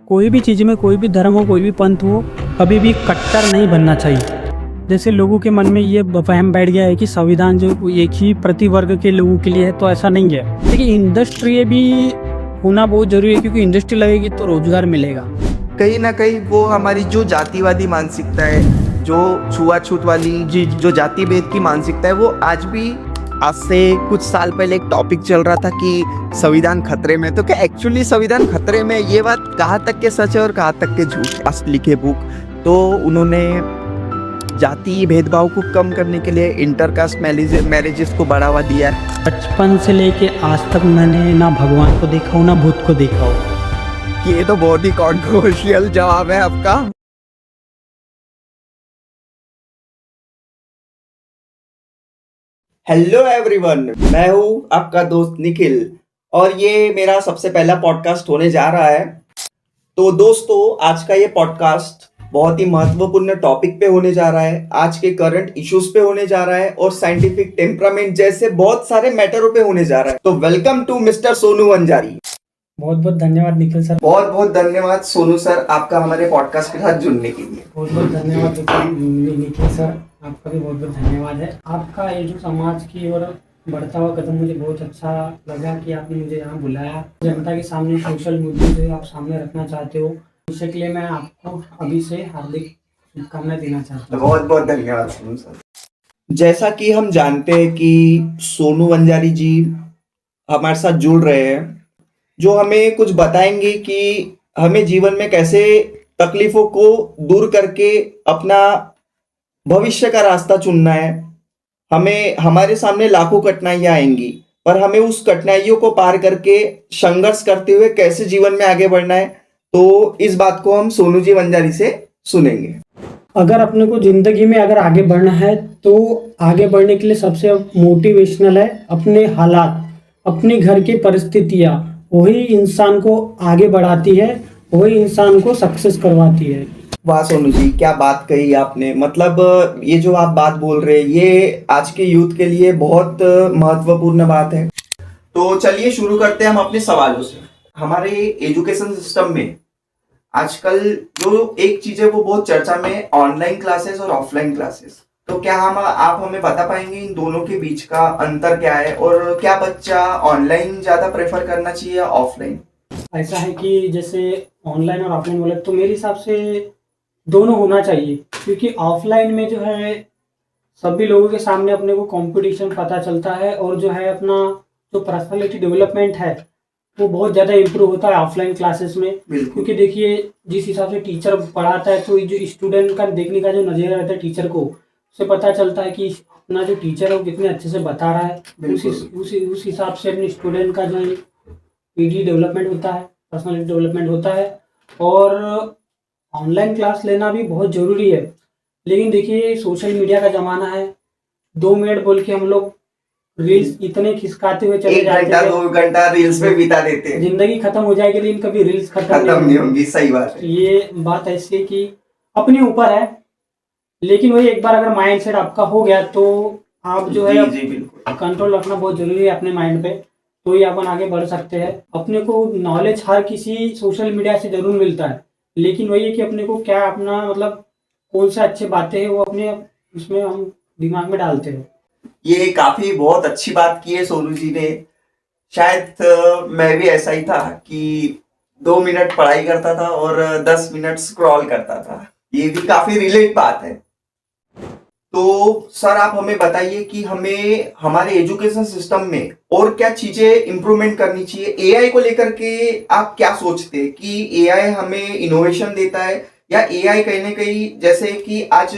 कोई भी चीज़ में, कोई भी धर्म हो, कोई भी पंथ हो, कभी भी कट्टर नहीं बनना चाहिए। जैसे लोगों के मन में ये वहम बैठ गया है कि संविधान जो एक ही प्रतिवर्ग के लोगों के लिए है, तो ऐसा नहीं है। देखिए, इंडस्ट्री भी होना बहुत ज़रूरी है, क्योंकि इंडस्ट्री लगेगी तो रोजगार मिलेगा। कहीं ना कहीं वो हमारी जो जातिवादी मानसिकता है, जो छुआछूत वाली जो जाति भेद की मानसिकता है, वो आज से कुछ साल पहले एक टॉपिक चल रहा था कि संविधान खतरे में। तो क्या एक्चुअली संविधान खतरे में, ये बात कहाँ तक के सच है और कहाँ तक के झूठ? लास्ट लिखे बुक तो उन्होंने जाति भेदभाव को कम करने के लिए इंटरकास्ट मैरिजेस को बढ़ावा दिया है। बचपन से लेके आज तक मैंने ना भगवान को देखा हो ना भूत को देखा हो। ये तो बहुत ही कॉन्ट्रोवर्शियल जवाब है आपका। हेलो एवरीवन, मैं हूँ आपका दोस्त निखिल और ये मेरा सबसे पहला पॉडकास्ट होने जा रहा है। तो दोस्तों, आज का ये पॉडकास्ट बहुत ही महत्वपूर्ण टॉपिक पे होने जा रहा है, आज के करंट इश्यूज पे होने जा रहा है और साइंटिफिक टेम्परामेंट जैसे बहुत सारे मैटरों पे होने जा रहा है। तो welcome to mister Sonu Vanjari. बहुत बहुत धन्यवाद निखिल सर। बहुत बहुत धन्यवाद सोनू सर, आपका हमारे पॉडकास्ट के साथ जुड़ने के लिए। बहुत बहुत धन्यवाद निखिल सर, आपका भी बहुत बहुत धन्यवाद है। आपका ये जो समाज की ओर बढ़ता हुआ कदम मुझे बहुत अच्छा लगा कि आपने मुझे यहाँ बुलाया। जनता के सामने सोशल मुद्दे जो आप सामने रखना चाहते हो, उसके लिए मैं आपको अभी से हार्दिक शुभकामनाएं देना चाहता हूँ। बहुत बहुत धन्यवाद सोनू सर। जैसा कि हम जानते हैं कि सोनू वंजारी जी हमारे साथ जुड़ रहे हैं, जो हमें कुछ बताएंगे कि हमें जीवन में कैसे तकलीफों को दूर करके अपना भविष्य का रास्ता चुनना है। हमें हमारे सामने लाखों कठिनाइयां आएंगी, पर हमें उस कठिनाइयों को पार करके संघर्ष करते हुए कैसे जीवन में आगे बढ़ना है। तो इस बात को हम सोनू जी वंजारी से सुनेंगे। अगर अपने को जिंदगी में अगर आगे बढ़ना है तो आगे बढ़ने के लिए सबसे मोटिवेशनल है अपने हालात, अपने घर की परिस्थितियाँ। वही इंसान को आगे बढ़ाती है, वही इंसान को सक्सेस करवाती है। वाह सोनू जी, क्या बात कही आपने। मतलब ये जो आप बात बोल रहे हैं, ये आज के यूथ के लिए बहुत महत्वपूर्ण बात है। तो चलिए शुरू करते हैं हम अपने सवालों से। हमारे एजुकेशन सिस्टम में आजकल जो एक चीज है वो बहुत चर्चा में है, ऑनलाइन क्लासेस और ऑफलाइन क्लासेस। तो क्या आप हमें बता पाएंगे इन दोनों के बीच का अंतर क्या है और क्या बच्चा ऑनलाइन ज्यादा प्रेफर करना चाहिए या ऑफलाइन? ऐसा है कि जैसे ऑनलाइन और ऑफलाइन बोले तो मेरे हिसाब से दोनों होना चाहिए, क्योंकि ऑफलाइन में जो है सभी लोगों के सामने अपने को कंपटीशन पता चलता है और जो है अपना जो पर्सनालिटी डेवलपमेंट है वो बहुत ज़्यादा इम्प्रूव होता है ऑफलाइन क्लासेस में। क्योंकि देखिए, जिस हिसाब से टीचर पढ़ाता है तो जो स्टूडेंट का देखने का जो नज़रिया रहता है टीचर को, उससे पता चलता है कि अपना जो टीचर है वो कितने अच्छे से बता रहा है। उस हिसाब से अपने स्टूडेंट का जो पीडी डेवलपमेंट होता है, पर्सनालिटी डेवलपमेंट होता है। और ऑनलाइन क्लास लेना भी बहुत ज़रूरी है, लेकिन देखिए सोशल मीडिया का ज़माना है। 2 मिनट बोल के हम लोग रील्स इतने खिसकाते हुए चले जाते हैं, 1 घंटा 2 घंटा रील्स पे बिता देते हैं। जिंदगी खत्म हो जाएगी लेकिन कभी रील्स खत्म नहीं होंगी। सही बात है। ये बात ऐसी है कि अपने ऊपर है, लेकिन वही एक बार अगर माइंड सेट आपका हो गया तो आप जो है जी बिल्कुल कंट्रोल रखना बहुत जरूरी है अपने माइंड पे, तो ही अपन आगे बढ़ सकते हैं। अपने को नॉलेज हर किसी सोशल मीडिया से जरूर मिलता है, लेकिन वही है कि अपने को क्या अपना मतलब कौन सा अच्छी बातें हैं वो अपने उसमें हम दिमाग में डालते हैं। ये काफी बहुत अच्छी बात की है सोनू जी ने। शायद मैं भी ऐसा ही था कि 2 मिनट पढ़ाई करता था और 10 मिनट स्क्रॉल करता था। ये भी काफी रिलेट बात है। तो सर आप हमें बताइए कि हमें हमारे एजुकेशन सिस्टम में और क्या चीजें इंप्रूवमेंट करनी चाहिए। एआई को लेकर के आप क्या सोचते हैं कि एआई हमें इनोवेशन देता है या एआई कहीं ना कहीं, जैसे कि आज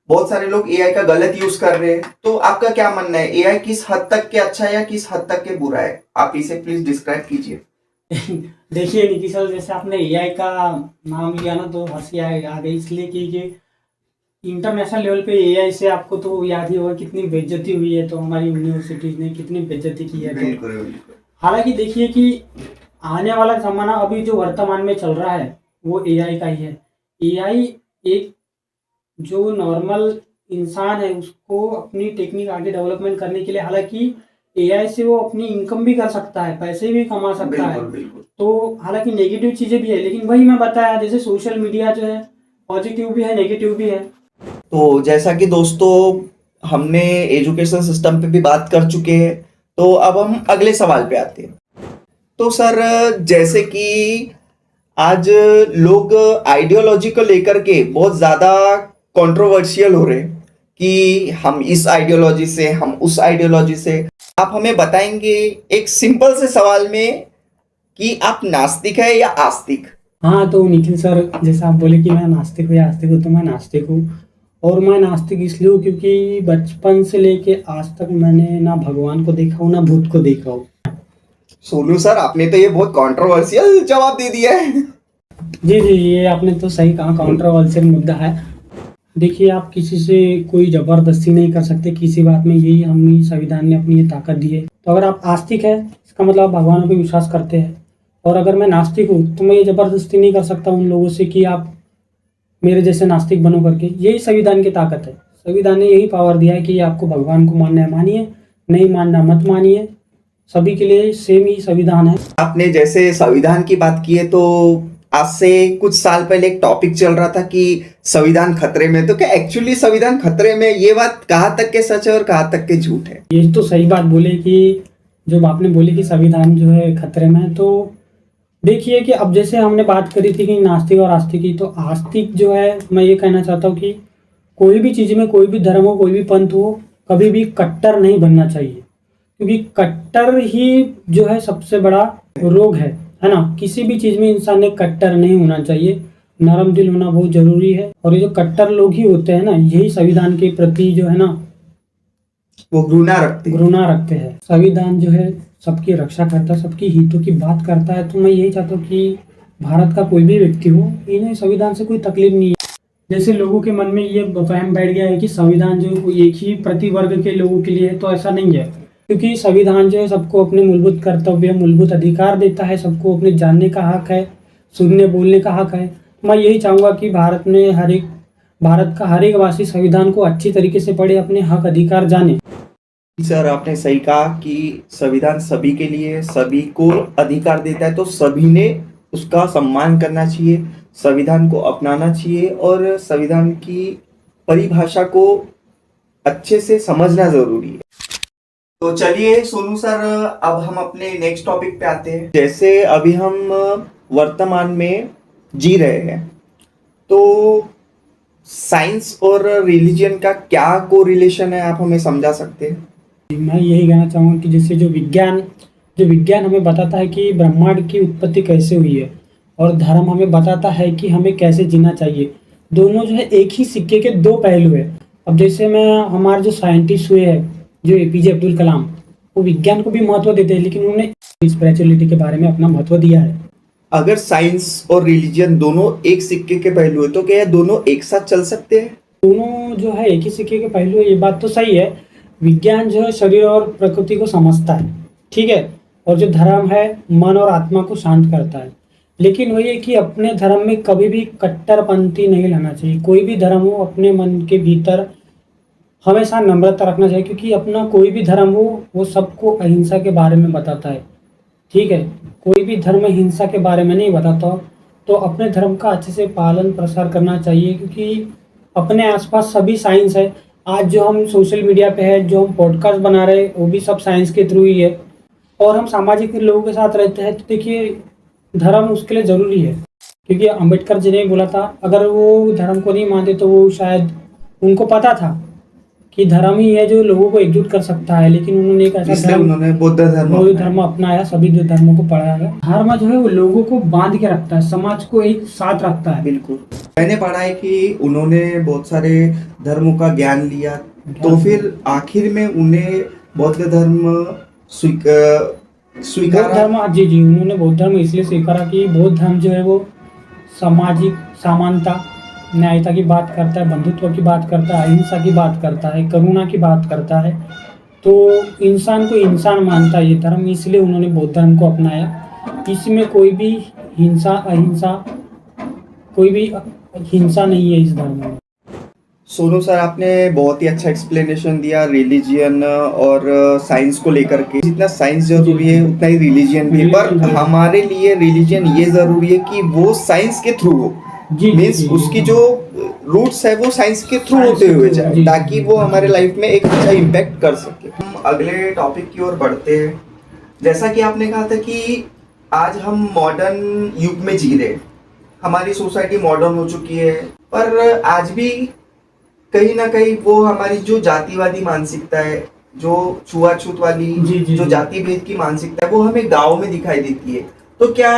बहुत सारे लोग एआई का गलत यूज कर रहे हैं, तो आपका क्या मानना है, एआई किस हद तक के अच्छा है या किस हद तक के बुरा है? आप इसे प्लीज डिस्क्राइब कीजिए। देखिए निखिल सर, जैसे आपने एआई का नाम लिया ना तो हंसी आ गई, इसलिए कि इंटरनेशनल लेवल पे एआई से आपको तो याद ही होगा कितनी बेइज्जती हुई है, तो हमारी यूनिवर्सिटीज ने कितनी बेइज्जती की है। बिल्कुल। हालांकि देखिए कि आने वाला ज़माना अभी जो वर्तमान में चल रहा है वो एआई का ही है। एआई एक जो नॉर्मल इंसान है उसको अपनी टेक्निक आगे डेवलपमेंट करने के लिए, हालांकि एआई से वो अपनी इनकम भी कर सकता है, पैसे भी कमा सकता है। बिल्कुल बिल्कुल। तो हालांकि नेगेटिव चीजें भी है, लेकिन वही मैं बताया जैसे सोशल मीडिया जो है पॉजिटिव भी है नेगेटिव भी है। तो जैसा कि दोस्तों हमने एजुकेशन सिस्टम पे भी बात कर चुके हैं, तो अब हम अगले सवाल पे आते हैं। तो सर जैसे कि आज लोग आइडियोलॉजी को लेकर के बहुत ज्यादा कंट्रोवर्शियल हो रहे हैं कि हम इस आइडियोलॉजी से, हम उस आइडियोलॉजी से। आप हमें बताएंगे एक सिंपल से सवाल में कि आप नास्तिक है या आस्तिक? हाँ तो निखिल सर, जैसा आप बोले कि मैं नास्तिक हूँ या आस्तिक हूँ, तो मैं नास्तिक हूँ। और मैं नास्तिक इसलिए हूँ क्योंकि बचपन से लेके आज तक मैंने ना भगवान को देखा हूँ ना भूत को देखा हूँ। सोनू सर, आपने तो ये बहुत कंट्रोवर्शियल जवाब दे दिया है। जी जी, ये आपने तो सही कहा, कंट्रोवर्शियल मुद्दा है। देखिए, आप किसी से कोई जबरदस्ती नहीं कर सकते किसी बात में, यही हमें संविधान ने अपनी ये ताकत दी है। तो अगर आप आस्तिक है इसका मतलब आप भगवान पे विश्वास करते हैं, और अगर मैं नास्तिक हूँ तो मैं ये जबरदस्ती नहीं कर सकता उन लोगों से कि आप मेरे जैसे नास्तिक बनो करके। यही संविधान की ताकत है, संविधान ने यही पावर दिया है कि आपको भगवान को मानना है मानिए, नहीं मानना मत मानिए, सभी के लिए सेम ही संविधान है। आपने जैसे संविधान की बात की है, तो आज से कुछ साल पहले एक टॉपिक चल रहा था कि संविधान खतरे में। तो क्या एक्चुअली संविधान खतरे में? ये बात कहाँ तक के सच है और कहाँ तक के झूठ है? ये तो सही बात बोले कि जब आपने बोले कि संविधान जो है खतरे में है, तो देखिए कि अब जैसे हमने बात करी थी कि नास्तिक और आस्तिक की, तो आस्तिक जो है मैं ये कहना चाहता हूँ कि कोई भी चीज़ में, कोई भी धर्म हो, कोई भी पंथ हो, कभी भी कट्टर नहीं बनना चाहिए, क्योंकि कट्टर ही जो है सबसे बड़ा रोग है ना। किसी भी चीज़ में इंसान ने कट्टर नहीं होना चाहिए, नरम दिल होना बहुत जरूरी है। और ये जो कट्टर लोग ही होते हैं ना, यही संविधान के प्रति जो है ना वो घृणा रखते हैं। संविधान जो है सबकी रक्षा करता है, सबकी हितों की बात करता है। तो मैं यही चाहता हूँ कि भारत का कोई भी व्यक्ति हो, इन्हें संविधान से कोई तकलीफ नहीं है। जैसे लोगों के मन में ये वहम बैठ गया है कि संविधान जो है एक ही प्रति वर्ग के लोगों के लिए है, तो ऐसा नहीं है। क्योंकि संविधान जो है सबको अपने मूलभूत कर्तव्य, मूलभूत अधिकार देता है, सबको अपने जानने का हक है, सुनने बोलने का हक है। मैं यही चाहूँगा कि भारत का हर एक वासी संविधान को अच्छी तरीके से पढ़े, अपने हक अधिकार जाने। सर आपने सही कहा कि संविधान सभी के लिए, सभी को अधिकार देता है, तो सभी ने उसका सम्मान करना चाहिए, संविधान को अपनाना चाहिए और संविधान की परिभाषा को अच्छे से समझना जरूरी है। तो चलिए सोनू सर, अब हम अपने नेक्स्ट टॉपिक पे आते हैं। जैसे अभी हम वर्तमान में जी रहे हैं, तो साइंस और रिलीजन का क्या कोरिलेशन है, आप हमें समझा सकते हैं? मैं यही कहना चाहूँगा कि जैसे जो विज्ञान हमें बताता है कि ब्रह्मांड की उत्पत्ति कैसे हुई है, और धर्म हमें बताता है कि हमें कैसे जीना चाहिए। दोनों जो है एक ही सिक्के के दो पहलू है। अब जैसे हमारे जो साइंटिस्ट हुए हैं, जो एपीजे अब्दुल कलाम, वो विज्ञान को भी महत्व देते हैं, लेकिन उन्होंने स्पिरिचुअलिटी के बारे में अपना महत्व दिया है। अगर साइंस और रिलीजन दोनों एक सिक्के के पहलू है, तो क्या ये दोनों एक साथ चल सकते हैं? दोनों जो है एक ही सिक्के के पहलू है, ये बात तो सही है। विज्ञान जो है शरीर और प्रकृति को समझता है, ठीक है, और जो धर्म है मन और आत्मा को शांत करता है। लेकिन वही है कि अपने धर्म में कभी भी कट्टरपंथी नहीं लाना चाहिए। कोई भी धर्म हो, अपने मन के भीतर हमेशा नम्रता रखना चाहिए, क्योंकि अपना कोई भी धर्म हो वो सबको अहिंसा के बारे में बताता है, ठीक है। कोई भी धर्म हिंसा के बारे में नहीं बताता। तो अपने धर्म का अच्छे से पालन प्रसार करना चाहिए, क्योंकि अपने आसपास सभी साइंस है। आज जो हम सोशल मीडिया पे है, जो हम पॉडकास्ट बना रहे हैं, वो भी सब साइंस के थ्रू ही है। और हम सामाजिक लोगों के साथ रहते हैं, तो देखिए धर्म उसके लिए ज़रूरी है। क्योंकि अम्बेडकर जी ने बोला था, अगर वो धर्म को नहीं मानते तो वो शायद, उनको पता था कि धर्म ही है जो लोगों को एकजुट कर सकता है, लेकिन उन्होंने एक ऐसा उन्होंने बौद्ध धर्म अपनाया, सभी धर्मों को पढ़ाया है। धर्म जो है वो लोगों को बांध के रखता है, समाज को एक साथ रखता है। बिल्कुल, मैंने पढ़ा है कि उन्होंने बहुत सारे धर्मों का ज्ञान लिया, तो फिर आखिर में उन्हें बौद्ध धर्म स्वीकारा। जी जी, उन्होंने बौद्ध धर्म इसलिए स्वीकारा कि बौद्ध धर्म जो है वो सामाजिक समानता, न्यायता की बात करता है, बंधुत्व की बात करता है, अहिंसा की बात करता है, करुणा की बात करता है। तो इंसान को इंसान मानता है ये धर्म, इसलिए उन्होंने बौद्ध धर्म को अपनाया। इसमें कोई भी हिंसा नहीं है इस धर्म में। सोनू सर, आपने बहुत ही अच्छा एक्सप्लेनेशन दिया रिलीजियन और साइंस को लेकर के। जितना साइंस जरूरी है उतना ही रिलीजियन भी है, पर Religion जरूरी है। हमारे लिए रिलीजियन ये जरूरी है कि वो साइंस के थ्रू हो। जी जी मीन्स जी उसकी एकदम। जो रूट्स है वो साइंस के थ्रू साइंस होते के हुए थ्रू, जाए, जी जी ताकि जी वो हमारे जी। लाइफ में एक अच्छा इम्पैक्ट कर सके। हम अगले टॉपिक की ओर बढ़ते हैं। जैसा कि आपने कहा था कि आज हम मॉडर्न युग में जी रहे हैं, हमारी सोसाइटी मॉडर्न हो चुकी है, पर आज भी कहीं ना कहीं वो हमारी जो जातिवादी मानसिकता है, जो छुआछूत वाली, जी जी जो जी। जाति भेद की मानसिकता है, वो हमें गांव में दिखाई देती है। तो क्या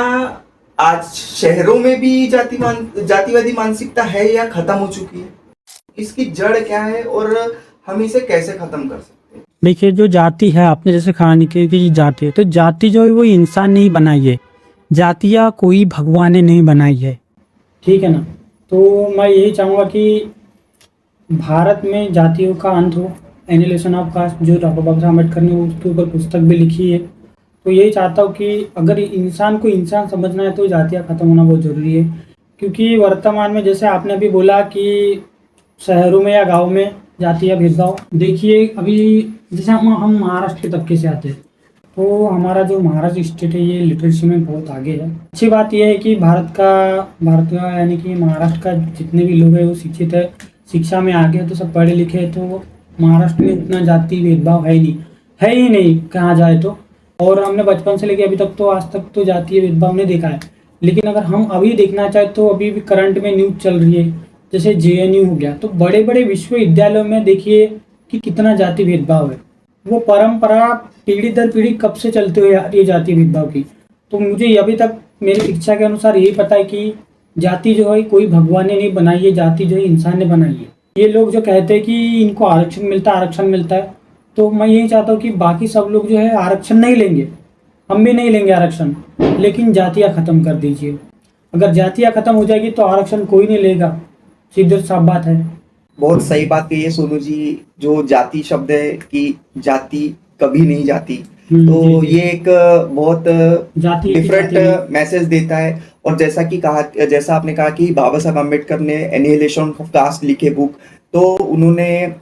आज शहरों में भी जातिवादी मानसिकता है या खत्म हो चुकी है? इसकी जड़ क्या है और हम इसे कैसे खत्म कर सकते हैं? देखिए, जो जाति है, आपने जैसे कहा नहीं कि जाति है, तो जाति जो है वो इंसान ने ही बनाई है। जातियाँ कोई भगवान ने नहीं बनाई है, ठीक है ना। तो मैं यही चाहूँगा कि भारत में जातियों का अंत हो, एनिलेशन ऑफ कास्ट, जो डॉक्टर बाबा साहब अम्बेडकर ने उसके ऊपर पुस्तक भी लिखी है। तो यही चाहता हूँ कि अगर इंसान को इंसान समझना है तो जातियाँ खत्म होना बहुत ज़रूरी है। क्योंकि वर्तमान में जैसे आपने अभी बोला कि शहरों में या गाँव में जातीय भेदभाव, देखिए अभी जैसे हम महाराष्ट्र के तबके से आते हैं, तो हमारा जो महाराष्ट्र स्टेट है ये लिटरेसी में बहुत आगे है। अच्छी बात यह है कि भारत का यानी कि महाराष्ट्र का जितने भी लोग हैं वो शिक्षित है, शिक्षा में आगे है, तो सब पढ़े लिखे हैं। तो महाराष्ट्र में उतना जाति भेदभाव है ही नहीं कहा जाए तो। और हमने बचपन से लेके अभी तक तो आज तक तो जातीय भेदभाव नहीं देखा है। लेकिन अगर हम अभी देखना चाहें तो अभी भी करंट में न्यूज़ चल रही है, जैसे जेएनयू हो गया, तो बड़े बड़े विश्वविद्यालयों में देखिए कि कितना जाति भेदभाव है। वो परंपरा पीढ़ी दर पीढ़ी कब से चलते हुए आ रही है जाति भेदभाव की। तो मुझे अभी तक मेरी शिक्षा के अनुसार यही पता है कि जाति जो है कोई भगवान ने नहीं बनाई है, जाति जो है इंसान ने बनाई है। ये लोग जो कहते हैं कि इनको आरक्षण मिलता है, तो मैं यही चाहता हूँ कि बाकी सब लोग जो है आरक्षण नहीं लेंगे, हम भी नहीं लेंगे आरक्षण, लेकिन जातियाँ खत्म कर दीजिए। अगर जातियाँ खत्म हो जाएगी तो आरक्षण कोई नहीं लेगा, सीधी साफ बात है। बहुत सही बात कही है सोनू जी। जो जाति शब्द है कि जाति कभी नहीं जाती, तो जी जी। ये एक बहुत जाति एक ही डिफरेंट जाति नहीं। मैसेज देता है। और जैसा आपने कहा कि बाबा साहब अम्बेडकर ने एनिहिलेशन ऑफ कास्ट लिखे बुक, तो उन्होंने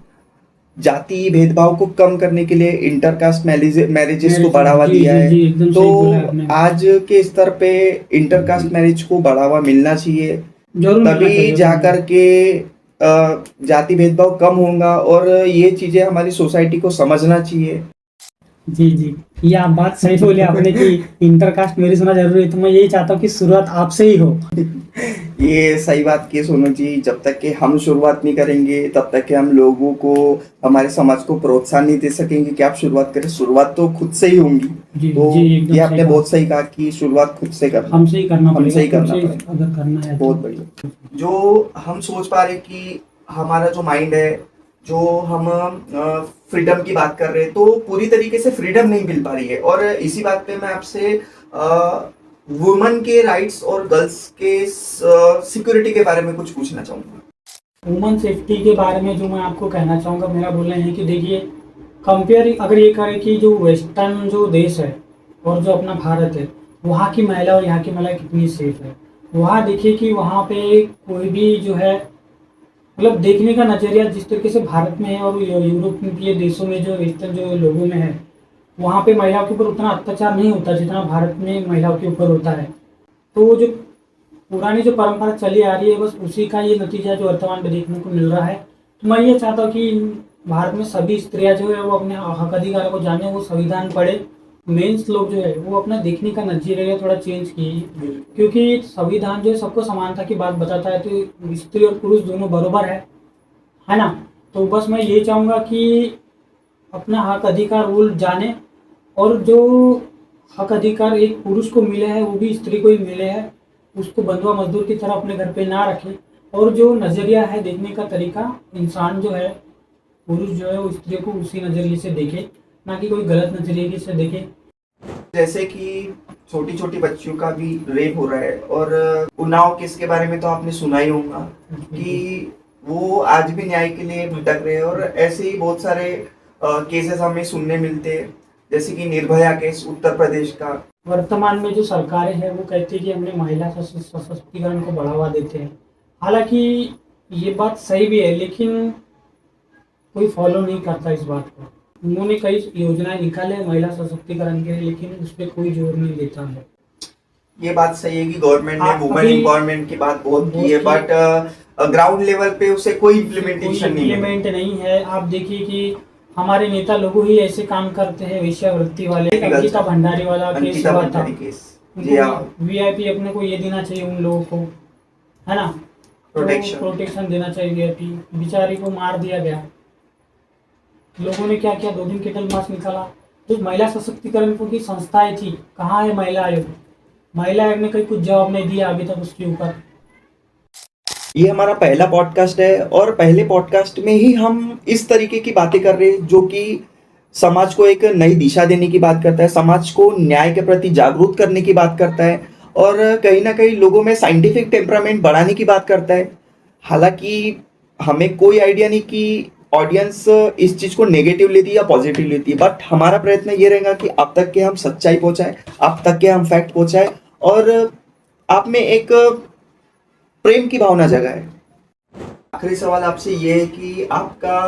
जाति भेदभाव को कम करने के लिए इंटरकास्ट मैरिजेस को मैरिज, बढ़ावा जी दिया जी है। जी एकदम तो सही बोला आपने। आज के स्तर पे इंटरकास्ट मैरिज को बढ़ावा मिलना चाहिए, जरूर मिलना तभी चाहिए, जरूर मिलना जाकर के जाति भेदभाव कम होगा और ये चीजें हमारी सोसाइटी को समझना चाहिए। जी जी। ये आप बात सही बोले आपने कि इंटरकास्ट मैरिज होना जरूरी है, तो मैं यही चाहता हूँ कि शुरुआत आपसे ही हो। ये सही बात की है सोनू जी। जब तक कि हम शुरुआत नहीं करेंगे तब तक कि हम लोगों को, हमारे समाज को प्रोत्साहन नहीं दे सकेंगे कि आप शुरुआत करें। शुरुआत तो खुद से ही होंगी। जी तो जी ये एकदम सही आपने कहा। बहुत सही कहा कि शुरुआत खुद से करना, हमसे ही करना हमसे पड़ेगा, ही खुद करना से पड़ेगा। अगर करना है बहुत तो। बढ़िया। जो हम सोच पा रहे कि हमारा जो माइंड है, जो हम फ्रीडम की बात कर रहे हैं, तो पूरी तरीके से फ्रीडम नहीं मिल पा रही है। और इसी बात पे मैं आपसे वुमेन के राइट्स और गर्ल्स के सिक्योरिटी के बारे में कुछ पूछना चाहूंगा। वुमन सेफ्टी के बारे में जो मैं आपको कहना चाहूँगा, मेरा बोलना है कि देखिए, कंपेयर अगर ये करें कि जो वेस्टर्न जो देश है और जो अपना भारत है, वहाँ की महिला और यहाँ की महिला कितनी सेफ है। वहाँ देखिए कि वहाँ पे कोई भी जो है, मतलब देखने का नज़रिया जिस तरीके से भारत में है और यूरोप के देशों में जो वेस्टर्न जो लोगों में है, वहाँ पे महिलाओं के ऊपर उतना अत्याचार नहीं होता जितना भारत में महिलाओं के ऊपर होता है। तो वो जो पुरानी जो परंपरा चली आ रही है, बस उसी का ये नतीजा जो वर्तमान में देखने को मिल रहा है। तो मैं ये चाहता हूँ कि भारत में सभी स्त्रियां जो है वो अपने हक अधिकारों को जाने, वो संविधान पढ़े। मेंस लोग जो है वो अपना देखने का नजरिया थोड़ा चेंज किए, क्योंकि संविधान जो है सबको समानता की बात बताता है, तो स्त्री और पुरुष दोनों बराबर है ना। तो बस मैं ये चाहूँगा कि अपना हक अधिकार वो जाने, और जो हक अधिकार एक पुरुष को मिले हैं वो भी स्त्री को ही मिले हैं, उसको बंधुआ मजदूर की तरह अपने घर पे ना रखें। और जो नज़रिया है देखने का तरीका, इंसान जो है, पुरुष जो है वो स्त्री को उसी नज़रिए से देखे, ना कि कोई गलत नज़रिए से देखे। जैसे कि छोटी छोटी बच्चियों का भी रेप हो रहा है, और उन्नाव केस के बारे में तो आपने सुना ही होगा कि वो आज भी न्याय के लिए भटक रहे हैं। और ऐसे ही बहुत सारे केसेस हमें सुनने मिलते हैं, जैसे कि निर्भया केस उत्तर प्रदेश का। वर्तमान में जो सरकारें हैं वो कहती है कि हमने महिला सशक्तिकरण को बढ़ावा देते हैं। हालांकि ये बात सही भी है, लेकिन कोई फॉलो नहीं करता इस बात को। उन्होंने कई योजनाएं निकाले हैं महिला सशक्तिकरण के लिए, लेकिन उस पर कोई जोर नहीं देता है। ये बात सही है कि गवर्नमेंट ने हाँ, वुमेन अभी एम्पावरमेंट की बात बहुत की है, बहुत बट ग्राउंड लेवल पे उसे कोई इम्प्लीमेंटेशन नहीं है। इम्प्लीमेंट नहीं है। आप देखिए कि हमारे नेता लोग ही ऐसे काम करते हैं, वेश्यावृत्ति वाले। एक अंकिता भंडारी वाला केस अंकिता हुआ था, भंडारी केस, जी हाँ, उनको वीआईपी अपने को ये देना चाहिए उन लोगों को, है ना, प्रोटेक्शन देना चाहिए। वीआईपी बेचारी को मार दिया गया। लोगों ने क्या किया, 2 दिन केटल मार्च निकाला। जो महिला सशक्तिकरण की संस्थाएं थी, कहाँ है महिला आयोग? महिला आयोग ने कहीं कुछ जवाब नहीं दिया अभी तक उसके ऊपर। ये हमारा पहला पॉडकास्ट है और पहले पॉडकास्ट में ही हम इस तरीके की बातें कर रहे हैं जो कि समाज को एक नई दिशा देने की बात करता है, समाज को न्याय के प्रति जागरूक करने की बात करता है और कहीं ना कहीं लोगों में साइंटिफिक टेम्परामेंट बढ़ाने की बात करता है। हालांकि हमें कोई आइडिया नहीं कि ऑडियंस इस चीज को नेगेटिव लेती है या पॉजिटिव लेती है, बट हमारा प्रयत्न ये रहेगा कि आप तक के हम सच्चाई पहुंचाए, आप तक के हम फैक्ट पहुंचाए और आप में एक प्रेम की भावना जगाए। आखिरी सवाल आपसे ये है कि आपका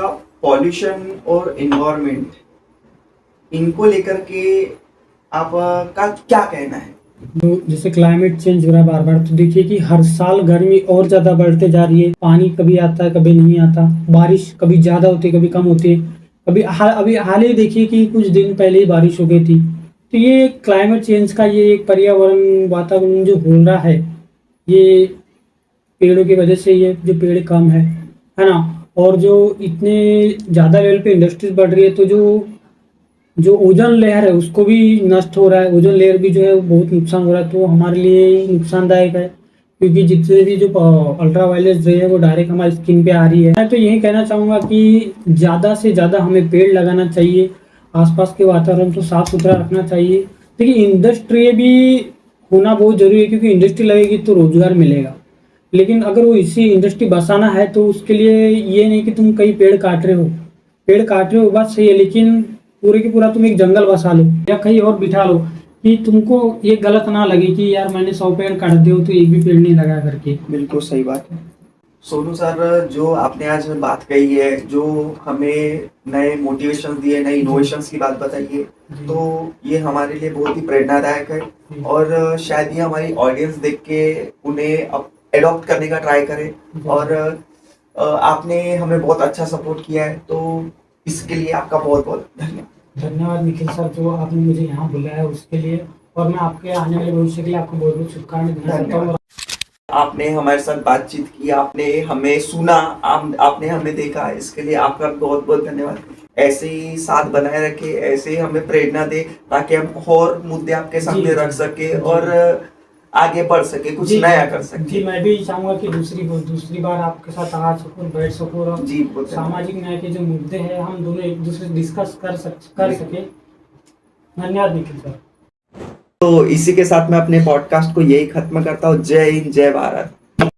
पॉल्यूशन और इन्वायरमेंट इनको लेकर के आप का क्या कहना है? जो जैसे क्लाइमेट चेंज हो रहा है बार बार, तो देखिए कि हर साल गर्मी और ज़्यादा बढ़ते जा रही है। पानी कभी आता है कभी नहीं आता, बारिश कभी ज़्यादा होती है कभी कम होती है। अभी हाल ही देखिए कि कुछ दिन पहले ही बारिश हो गई थी। तो ये क्लाइमेट चेंज का ये एक पर्यावरण वातावरण जो हो रहा है, ये पेड़ों की वजह से, ये जो पेड़ कम है ना, और जो इतने ज़्यादा लेवल पे इंडस्ट्रीज बढ़ रही है, तो जो ओजोन लेयर है उसको भी नष्ट हो रहा है। ओजोन लेयर भी जो है वो बहुत नुकसान हो रहा है, तो हमारे लिए नुकसानदायक है, क्योंकि जितने भी जो अल्ट्रा वायलेट रे है वो डायरेक्ट हमारी स्किन पे आ रही है। मैं तो यही कहना चाहूँगा कि ज़्यादा से ज़्यादा हमें पेड़ लगाना चाहिए, आसपास के वातावरण को साफ सुथरा रखना चाहिए। देखिए इंडस्ट्री भी होना बहुत जरूरी है, क्योंकि इंडस्ट्री लगेगी तो रोजगार मिलेगा। लेकिन अगर वो इसी इंडस्ट्री बसाना है तो उसके लिए ये नहीं कि तुम कई पेड़ काट रहे हो। पेड़ काट रहे हो बात सही है, लेकिन पूरे के पूरा तुम एक जंगल बसा लो या कहीं और बिठा लो, कि तुमको ये गलत ना लगे कि यार मैंने 100 पेड़ काट दिए तो एक भी पेड़ नहीं लगा करके। बिल्कुल सही बात है। सोनू सर, जो आपने आज बात कही है, जो हमें नए मोटिवेशन दिए, नए इनोवेशंस की बात बताई है, तो ये हमारे लिए बहुत ही प्रेरणादायक है और शायद ये हमारी ऑडियंस देख के उन्हें अब एडॉप्ट करने का ट्राई करे। और आपने हमें बहुत अच्छा सपोर्ट किया है, तो इसके लिए आपका बहुत बहुत धन्यवाद। धन्यवाद निखिल सर, जो आपने मुझे यहाँ बुलाया उसके लिए, और मैं आपके आने वाले भविष्य के लिए आपको बहुत बहुत शुभकामनाएं देना चाहता हूँ। आपने हमारे साथ बातचीत की, आपने हमें सुना, आपने हमें देखा, इसके लिए आपका बहुत बहुत धन्यवाद। ऐसे ही साथ बनाए रखे, ऐसे ही हमें प्रेरणा दे, ताकि हम और मुद्दे आपके सामने रख सके और आगे बढ़ सके, कुछ नया कर सके। जी, मैं भी चाहूंगा कि दूसरी बार आपके साथ आ सकूं, बैठ सकूं और जी, सामाजिक न्याय के जो मुद्दे हैं हम दोनों एक दूसरे से डिस्कस कर सके। धन्यवाद निखिल सर। तो इसी के साथ मैं अपने पॉडकास्ट को यही खत्म करता हूँ। जय हिंद, जय भारत।